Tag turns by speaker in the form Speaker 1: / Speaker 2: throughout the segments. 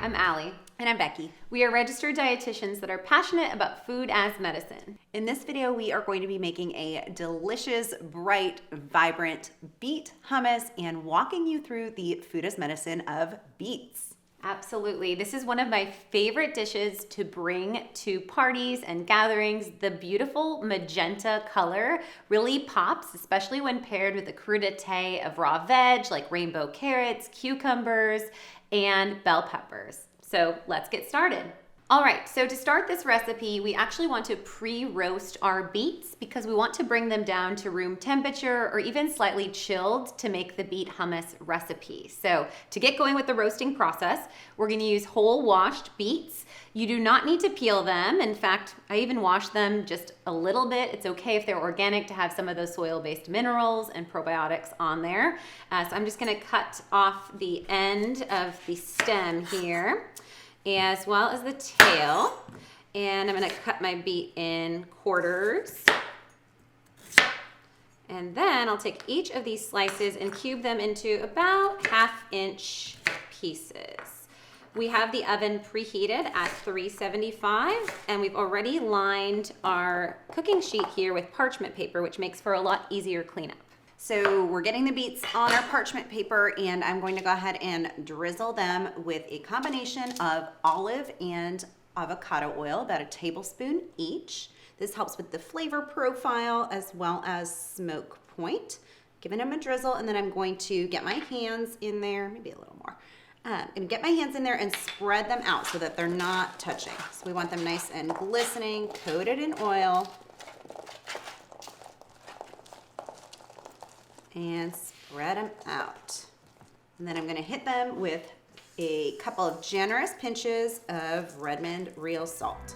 Speaker 1: I'm Allie.
Speaker 2: And I'm Becky.
Speaker 1: We are registered dietitians that are passionate about food as medicine.
Speaker 2: In this video, we are going to be making a delicious, bright, vibrant beet hummus and walking you through the food as medicine of beets.
Speaker 1: Absolutely. This is one of my favorite dishes to bring to parties and gatherings. The beautiful magenta color really pops, especially when paired with a crudité of raw veg like rainbow carrots, cucumbers, and bell peppers. So let's get started. All right, so to start this recipe, we actually want to pre-roast our beets because we want to bring them down to room temperature or even slightly chilled to make the beet hummus recipe. So to get going with the roasting process, we're gonna use whole washed beets. You do not need to peel them. In fact, I even wash them just a little bit. It's okay if they're organic to have some of those soil-based minerals and probiotics on there. So I'm just gonna cut off the end of the stem here, as well as the tail. And I'm gonna cut my beet in quarters. And then I'll take each of these slices and cube them into about 1/2-inch pieces. We have the oven preheated at 375, and we've already lined our cooking sheet here with parchment paper, which makes for a lot easier cleanup.
Speaker 2: So we're getting the beets on our parchment paper, and I'm going to go ahead and drizzle them with a combination of olive and avocado oil, about a tablespoon each. This helps with the flavor profile as well as smoke point. Giving them a drizzle, and then I'm going to get my hands in there, maybe a little more. And get my hands in there and spread them out so that they're not touching. So we want them nice and glistening, coated in oil. And spread them out. And then I'm gonna hit them with a couple of generous pinches of Redmond real salt.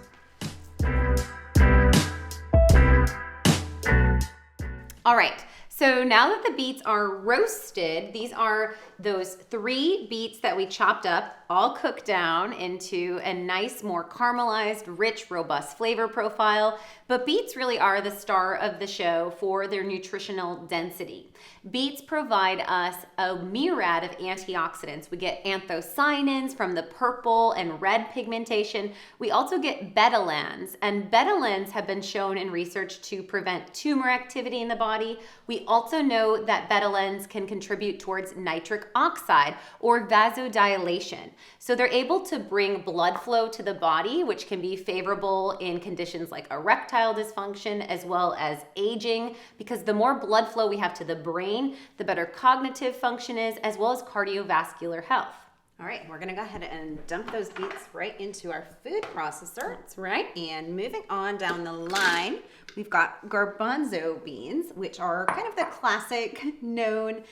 Speaker 1: All right, so now that the beets are roasted, these are those 3 beets that we chopped up, all cooked down into a nice, more caramelized, rich, robust flavor profile. But beets really are the star of the show for their nutritional density. Beets provide us a myriad of antioxidants. We get anthocyanins from the purple and red pigmentation. We also get betalains, and betalains have been shown in research to prevent tumor activity in the body. We also know that betalains can contribute towards nitric oxide or vasodilation. So they're able to bring blood flow to the body, which can be favorable in conditions like erectile dysfunction as well as aging, because the more blood flow we have to the brain, the better cognitive function is, as well as cardiovascular health.
Speaker 2: All right, we're gonna go ahead and dump those beets right into our food processor.
Speaker 1: That's right.
Speaker 2: And moving on down the line, we've got garbanzo beans, which are kind of the classic known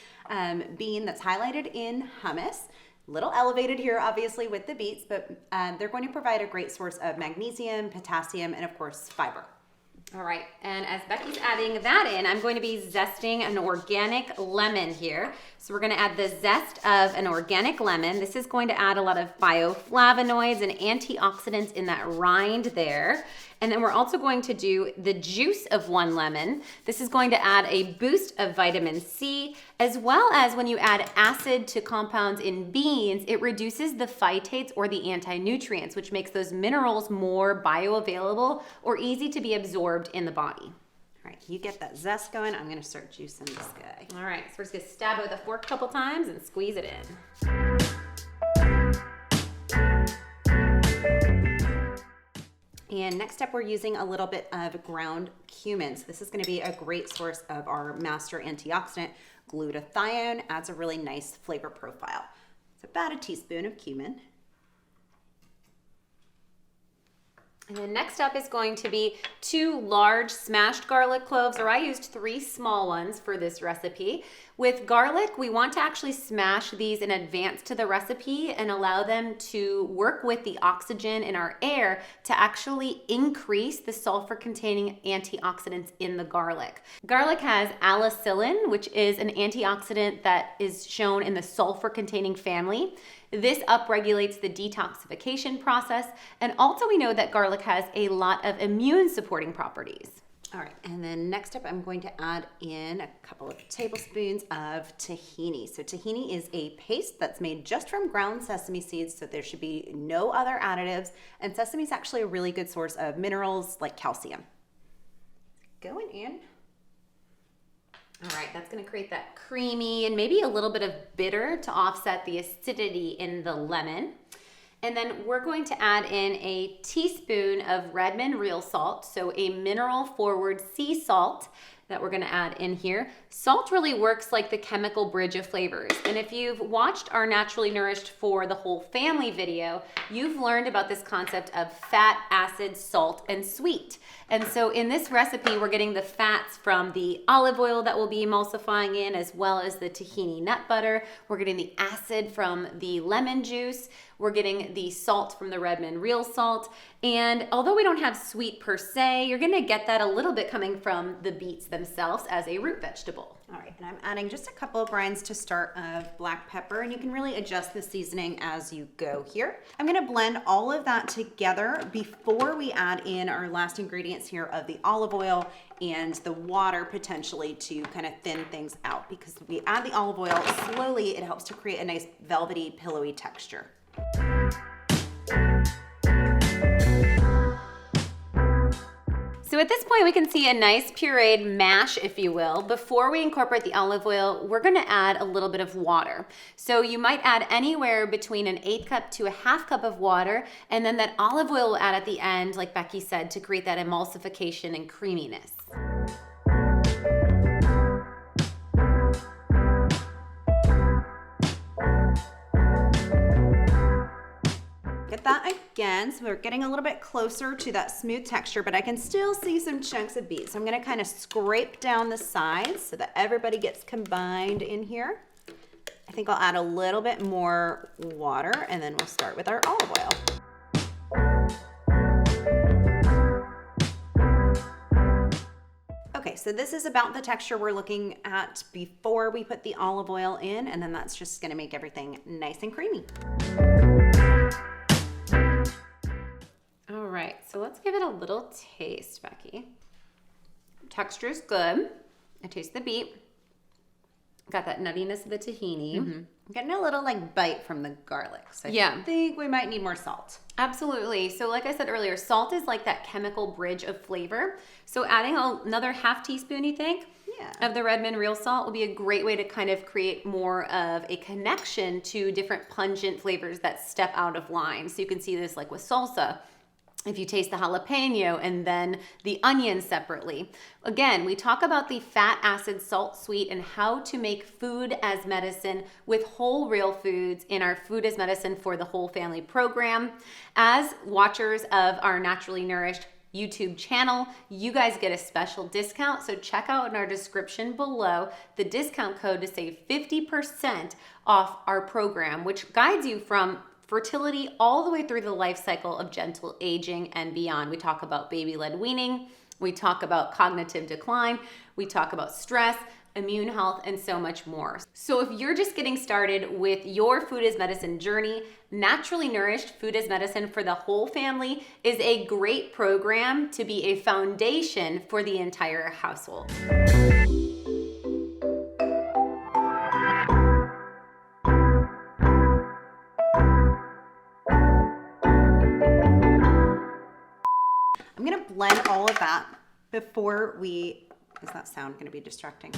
Speaker 2: bean that's highlighted in hummus. A little elevated here, obviously, with the beets, but they're going to provide a great source of magnesium, potassium, and of course, fiber.
Speaker 1: All right, and as Becky's adding that in, I'm going to be zesting an organic lemon here. So we're gonna add the zest of an organic lemon. This is going to add a lot of bioflavonoids and antioxidants in that rind there. And then we're also going to do the juice of 1 lemon. This is going to add a boost of vitamin C, as well as when you add acid to compounds in beans, it reduces the phytates or the anti-nutrients, which makes those minerals more bioavailable or easy to be absorbed in the body.
Speaker 2: All right, you get that zest going. I'm gonna start juicing this guy.
Speaker 1: All right, so we're just gonna stab it with a fork a couple times and squeeze it in.
Speaker 2: And next up, we're using a little bit of ground cumin. So this is gonna be a great source of our master antioxidant. Glutathione adds a really nice flavor profile. It's about a teaspoon of cumin.
Speaker 1: And then next up is going to be 2 large smashed garlic cloves, or I used 3 small ones for this recipe. With garlic, we want to actually smash these in advance to the recipe and allow them to work with the oxygen in our air to actually increase the sulfur-containing antioxidants in the garlic. Garlic has alicillin, which is an antioxidant that is shown in the sulfur-containing family. This upregulates the detoxification process, and also we know that garlic has a lot of immune supporting properties.
Speaker 2: All right, and then next up, I'm going to add in a couple of tablespoons of tahini. So tahini is a paste that's made just from ground sesame seeds, so there should be no other additives. And sesame is actually a really good source of minerals like calcium. Going in.
Speaker 1: All right, that's gonna create that creamy and maybe a little bit of bitter to offset the acidity in the lemon. And then we're going to add in a teaspoon of Redmond real salt, so a mineral forward sea salt that we're gonna add in here. Salt really works like the chemical bridge of flavors. And if you've watched our Naturally Nourished for the Whole Family video, you've learned about this concept of fat, acid, salt, and sweet. And so in this recipe, we're getting the fats from the olive oil that we'll be emulsifying in, as well as the tahini nut butter. We're getting the acid from the lemon juice. We're getting the salt from the Redmond real salt. And although we don't have sweet per se, you're gonna get that a little bit coming from the beets themselves as a root vegetable.
Speaker 2: All right, and I'm adding just a couple of grinds to start of black pepper, and you can really adjust the seasoning as you go here. I'm gonna blend all of that together before we add in our last ingredients here of the olive oil and the water potentially to kind of thin things out, because if we add the olive oil slowly, it helps to create a nice velvety, pillowy texture.
Speaker 1: So at this point, we can see a nice pureed mash, if you will. Before we incorporate the olive oil, we're gonna add a little bit of water. So you might add anywhere between an 1/8 cup to a 1/2 cup of water, and then that olive oil will add at the end, like Becky said, to create that emulsification and creaminess.
Speaker 2: Get that again, so we're getting a little bit closer to that smooth texture, but I can still see some chunks of beets. So I'm gonna kind of scrape down the sides so that everybody gets combined in here. I think I'll add a little bit more water, and then we'll start with our olive oil. Okay, so this is about the texture we're looking at before we put the olive oil in, and then that's just gonna make everything nice and creamy.
Speaker 1: All right, so let's give it a little taste, Becky. Texture is good. I taste the beet. Got that nuttiness of the tahini.
Speaker 2: I'm getting a little like bite from the garlic, so
Speaker 1: Yeah.
Speaker 2: I think we might need more salt.
Speaker 1: Absolutely. So like I said earlier, salt is like that chemical bridge of flavor. So adding another 1/2 teaspoon, you think, of the Redmond real salt will be a great way to kind of create more of a connection to different pungent flavors that step out of line. So you can see this like with salsa. If you taste the jalapeno and then the onion separately. Again, we talk about the fat, acid, salt, sweet, and how to make food as medicine with whole real foods in our Food as Medicine for the Whole Family program. As watchers of our Naturally Nourished YouTube channel, you guys get a special discount. So check out in our description below the discount code to save 50% off our program, which guides you from fertility all the way through the life cycle of gentle aging and beyond. We talk about baby-led weaning, we talk about cognitive decline, we talk about stress, immune health, and so much more. So if you're just getting started with your Food as Medicine journey, Naturally Nourished Food as Medicine for the Whole Family is a great program to be a foundation for the entire household.
Speaker 2: I'm gonna blend all of that before we, is that sound gonna be distracting?